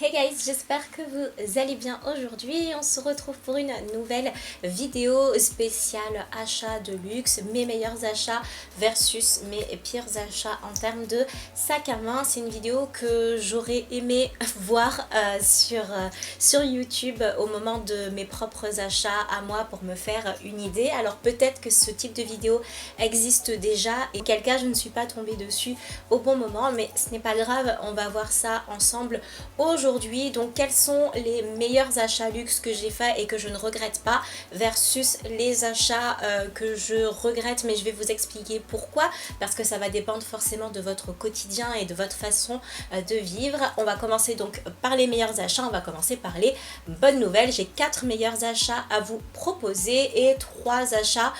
Hey guys, j'espère que vous allez bien aujourd'hui. On se retrouve pour une nouvelle vidéo spéciale achat de luxe, mes meilleurs achats versus mes pires achats en termes de sac à main. C'est une vidéo que j'aurais aimé voir sur YouTube au moment de mes propres achats à moi pour me faire une idée. Alors peut-être que ce type de vidéo existe déjà et quel cas je ne suis pas tombée dessus au bon moment, mais ce n'est pas grave, on va voir ça ensemble aujourd'hui. Donc quels sont les meilleurs achats luxe que j'ai fait et que je ne regrette pas versus les achats que je regrette, mais je vais vous expliquer pourquoi, parce que ça va dépendre forcément de votre quotidien et de votre façon de vivre. On va commencer donc par les meilleurs achats, on va commencer par les bonnes nouvelles. J'ai 4 meilleurs achats à vous proposer et 3 achats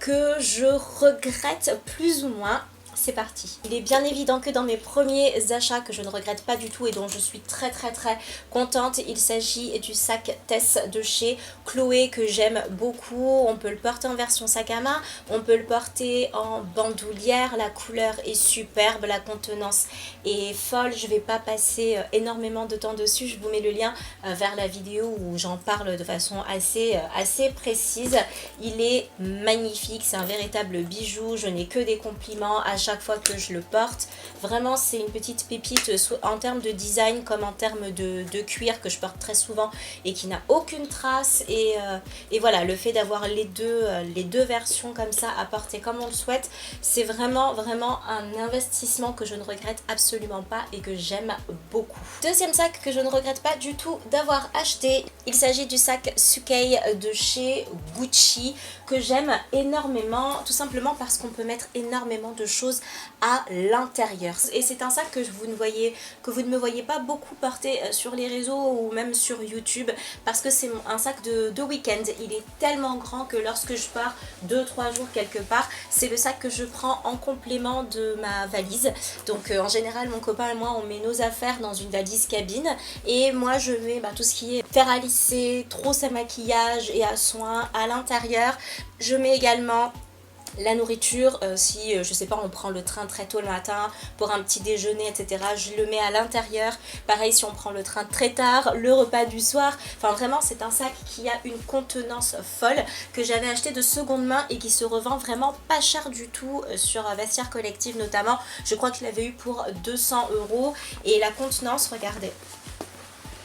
que je regrette plus ou moins. C'est parti. Il est bien évident que dans mes premiers achats que je ne regrette pas du tout et dont je suis très contente, il s'agit du sac Tess de chez Chloé que j'aime beaucoup. On peut le porter en version sac à main, on peut le porter en bandoulière, la couleur est superbe, la contenance est folle. Je vais pas passer énormément de temps dessus, je vous mets le lien vers la vidéo où j'en parle de façon assez précise. Il est magnifique, c'est un véritable bijou, je n'ai que des compliments à chaque fois que je le porte. Vraiment c'est une petite pépite en termes de design comme en termes de cuir que je porte très souvent et qui n'a aucune trace et voilà, le fait d'avoir les deux versions comme ça à porter comme on le souhaite, c'est vraiment un investissement que je ne regrette absolument pas et que j'aime beaucoup. Deuxième sac que je ne regrette pas du tout d'avoir acheté, il s'agit du sac Sukei de chez Gucci que j'aime énormément, tout simplement parce qu'on peut mettre énormément de choses à l'intérieur. Et c'est un sac que vous ne me voyez pas beaucoup porter sur les réseaux ou même sur YouTube parce que c'est un sac de week-end. Il est tellement grand que lorsque je pars 2-3 jours quelque part, c'est le sac que je prends en complément de ma valise. Donc en général, mon copain et moi, on met nos affaires dans une valise cabine et moi je mets tout ce qui est fer à lisser, trousse à maquillage et à soins à l'intérieur. Je mets également la nourriture, si je sais pas, on prend le train très tôt le matin pour un petit déjeuner, etc., je le mets à l'intérieur. Pareil si on prend le train très tard, le repas du soir. Enfin vraiment c'est un sac qui a une contenance folle, que j'avais acheté de seconde main et qui se revend vraiment pas cher du tout sur Vestiaire Collective notamment. Je crois que je l'avais eu pour 200 € et la contenance, regardez,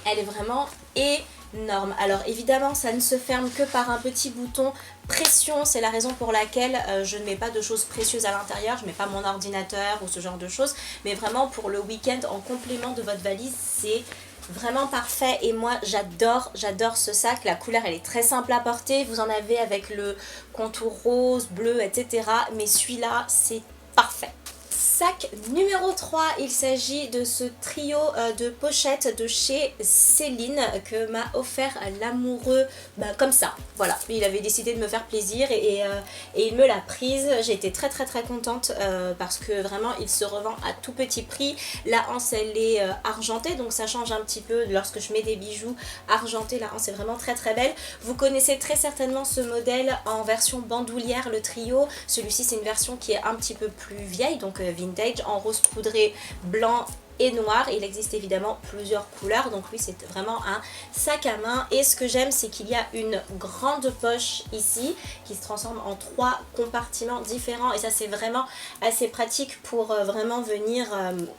elle est vraiment énorme. Alors évidemment ça ne se ferme que par un petit bouton pression, c'est la raison pour laquelle je ne mets pas de choses précieuses à l'intérieur, je mets pas mon ordinateur ou ce genre de choses, mais vraiment pour le week-end en complément de votre valise, c'est vraiment parfait et moi j'adore ce sac. La couleur elle est très simple à porter, vous en avez avec le contour rose, bleu, etc., mais celui-là c'est parfait. Sac numéro 3, il s'agit de ce trio de pochettes de chez Céline que m'a offert l'amoureux comme ça. Voilà, il avait décidé de me faire plaisir et il me l'a prise. J'ai été très contente parce que vraiment il se revend à tout petit prix. La anse elle est argentée, donc ça change un petit peu lorsque je mets des bijoux argentés. La anse est vraiment très belle. Vous connaissez très certainement ce modèle en version bandoulière, le trio. Celui-ci c'est une version qui est un petit peu plus vieille, donc vintage, en rose poudré, blanc et noir. Il existe évidemment plusieurs couleurs, donc oui c'est vraiment un sac à main. Et ce que j'aime c'est qu'il y a une grande poche ici qui se transforme en 3 compartiments différents et ça c'est vraiment assez pratique pour vraiment venir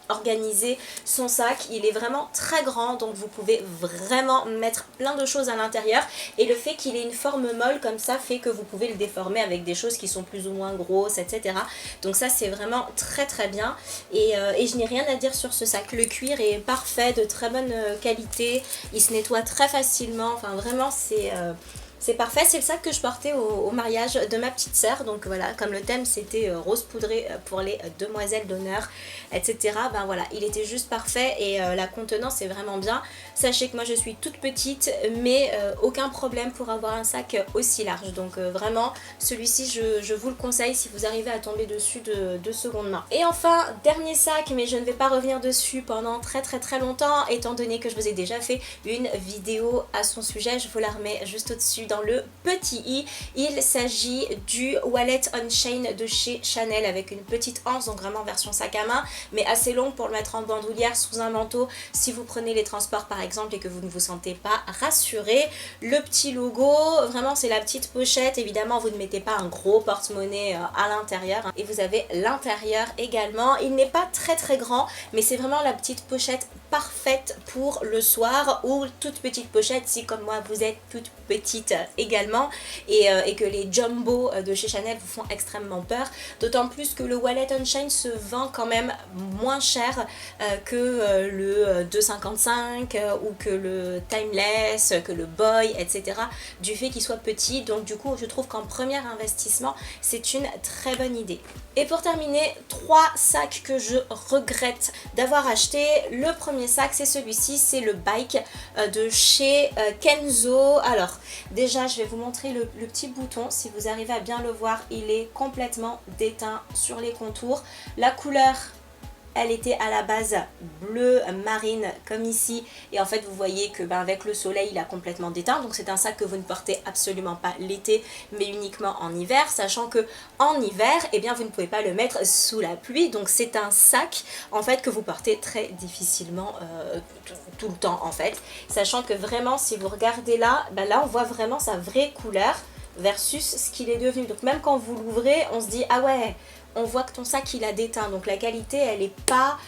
organiser son sac. Il est vraiment très grand, donc vous pouvez vraiment mettre plein de choses à l'intérieur et le fait qu'il ait une forme molle comme ça fait que vous pouvez le déformer avec des choses qui sont plus ou moins grosses, etc. Donc ça c'est vraiment très bien et je n'ai rien à dire sur ce sac. Le cuir est parfait, de très bonne qualité, il se nettoie très facilement, enfin vraiment c'est parfait. C'est le sac que je portais au mariage de ma petite sœur, donc voilà, comme le thème c'était rose poudré pour les demoiselles d'honneur, etc. Ben voilà, il était juste parfait et la contenance est vraiment bien. Sachez que moi je suis toute petite, mais aucun problème pour avoir un sac aussi large, donc vraiment celui-ci je vous le conseille si vous arrivez à tomber dessus de seconde main. Et enfin, dernier sac, mais je ne vais pas revenir dessus pendant très longtemps étant donné que je vous ai déjà fait une vidéo à son sujet. Je vous la remets juste au-dessus dans le petit i. Il s'agit du Wallet on Chain de chez Chanel avec une petite anse, donc vraiment version sac à main, mais assez longue pour le mettre en bandoulière sous un manteau si vous prenez les transports par exemple et que vous ne vous sentez pas rassuré. Le petit logo, vraiment c'est la petite pochette, évidemment vous ne mettez pas un gros porte-monnaie à l'intérieur et vous avez l'intérieur également. Il n'est pas très grand, mais c'est vraiment la petite pochette parfaite pour le soir, ou toute petite pochette si comme moi vous êtes toute petite également et que les jumbo de chez Chanel vous font extrêmement peur, d'autant plus que le Wallet on Chain se vend quand même moins cher que le 2,55 ou que le Timeless, que le Boy, etc. du fait qu'il soit petit, donc du coup je trouve qu'en premier investissement c'est une très bonne idée. Et pour terminer, 3 sacs que je regrette d'avoir acheté. Le premier sac c'est celui-ci, c'est le Bike de chez Kenzo. Alors déjà je vais vous montrer le petit bouton, si vous arrivez à bien le voir, il est complètement déteint sur les contours. La couleur, elle était à la base bleu marine comme ici, et en fait vous voyez que avec le soleil il a complètement déteint, donc c'est un sac que vous ne portez absolument pas l'été mais uniquement en hiver, sachant que en hiver vous ne pouvez pas le mettre sous la pluie, donc c'est un sac en fait que vous portez très difficilement tout le temps en fait, sachant que vraiment si vous regardez là, là on voit vraiment sa vraie couleur versus ce qu'il est devenu, donc même quand vous l'ouvrez on se dit ah ouais, on voit que ton sac il a déteint, donc la qualité elle est pas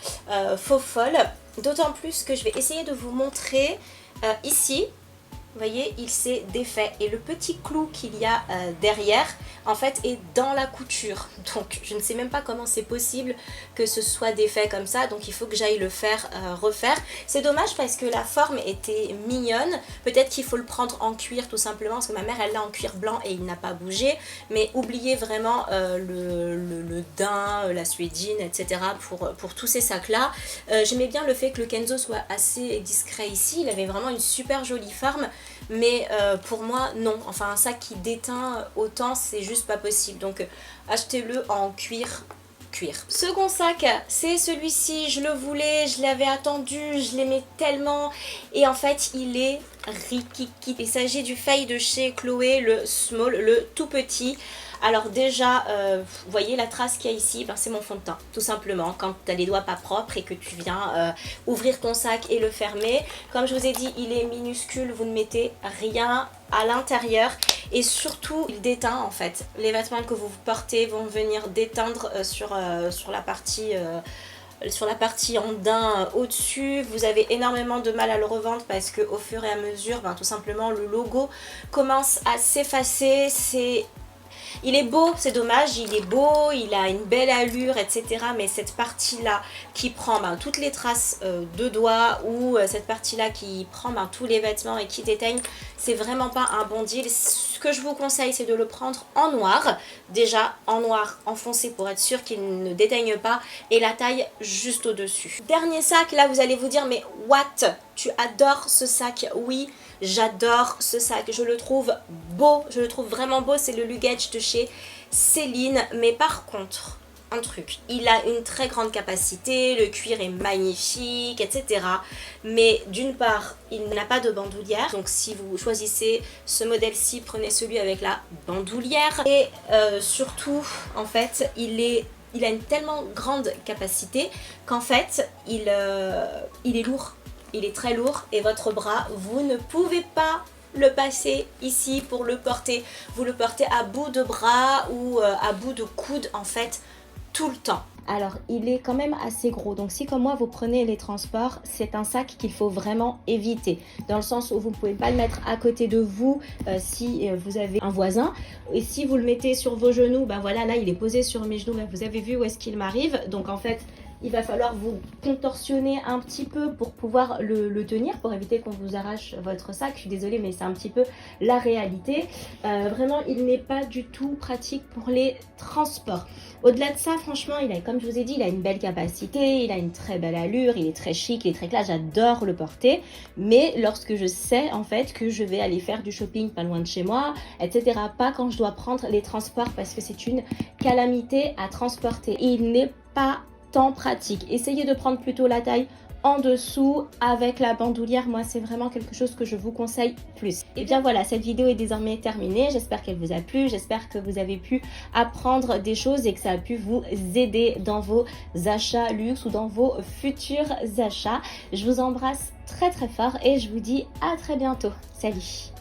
faux folle, d'autant plus que je vais essayer de vous montrer ici. Vous voyez, il s'est défait et le petit clou qu'il y a derrière en fait est dans la couture, donc je ne sais même pas comment c'est possible que ce soit défait comme ça, donc il faut que j'aille le faire refaire. C'est dommage parce que la forme était mignonne, peut-être qu'il faut le prendre en cuir tout simplement parce que ma mère elle l'a en cuir blanc et il n'a pas bougé, mais oubliez vraiment le daim, la suédine, etc. pour tous ces sacs là. J'aimais bien le fait que le Kenzo soit assez discret ici, il avait vraiment une super jolie forme, mais pour moi non, enfin un sac qui déteint autant c'est juste pas possible, donc achetez-le en cuir. Second sac, c'est celui-ci, je le voulais, je l'avais attendu, je l'aimais tellement et en fait il est rikiki. Il s'agit du Faye de chez Chloé, le small, le tout petit. Alors déjà, vous voyez la trace qu'il y a ici, c'est mon fond de teint, tout simplement. Quand tu as les doigts pas propres et que tu viens ouvrir ton sac et le fermer. Comme je vous ai dit, il est minuscule, vous ne mettez rien à l'intérieur. Et surtout, il déteint en fait. Les vêtements que vous portez vont venir déteindre sur la partie en daim au-dessus. Vous avez énormément de mal à le revendre parce que au fur et à mesure, tout simplement, le logo commence à s'effacer. Il est beau, c'est dommage, il est beau, il a une belle allure, etc. Mais cette partie-là qui prend toutes les traces de doigts ou cette partie-là qui prend tous les vêtements et qui déteigne, c'est vraiment pas un bon deal. Ce que je vous conseille, c'est de le prendre en noir. Déjà, en noir, en foncé pour être sûr qu'il ne déteigne pas, et la taille juste au-dessus. Dernier sac, là vous allez vous dire, mais what? Tu adores ce sac? Oui, j'adore ce sac, je le trouve beau, je le trouve vraiment beau, c'est le luggage de chez Céline, mais par contre, un truc, il a une très grande capacité, le cuir est magnifique, etc. Mais d'une part, il n'a pas de bandoulière, donc si vous choisissez ce modèle-ci, prenez celui avec la bandoulière. Et surtout, en fait, il a une tellement grande capacité qu'en fait, il est lourd. Il est très lourd et votre bras, vous ne pouvez pas le passer ici pour le porter. Vous le portez à bout de bras ou à bout de coude en fait tout le temps. Alors il est quand même assez gros, donc si comme moi vous prenez les transports, c'est un sac qu'il faut vraiment éviter, dans le sens où vous ne pouvez pas le mettre à côté de vous si vous avez un voisin, et si vous le mettez sur vos genoux, voilà, là il est posé sur mes genoux, vous avez vu où est-ce qu'il m'arrive, donc en fait il va falloir vous contorsionner un petit peu pour pouvoir le tenir, pour éviter qu'on vous arrache votre sac. Je suis désolée mais c'est un petit peu la réalité. Vraiment il n'est pas du tout pratique pour les transports. Au-delà de ça, franchement, comme je vous ai dit, il a une belle capacité, il a une très belle allure, il est très chic, il est très classe, j'adore le porter. Mais lorsque je sais en fait que je vais aller faire du shopping pas loin de chez moi, etc. Pas quand je dois prendre les transports parce que c'est une calamité à transporter. Il n'est pas tant pratique. Essayez de prendre plutôt la taille en dessous avec la bandoulière. Moi, c'est vraiment quelque chose que je vous conseille plus. Et bien voilà, cette vidéo est désormais terminée. J'espère qu'elle vous a plu. J'espère que vous avez pu apprendre des choses et que ça a pu vous aider dans vos achats luxe ou dans vos futurs achats. Je vous embrasse très très fort et je vous dis à très bientôt. Salut!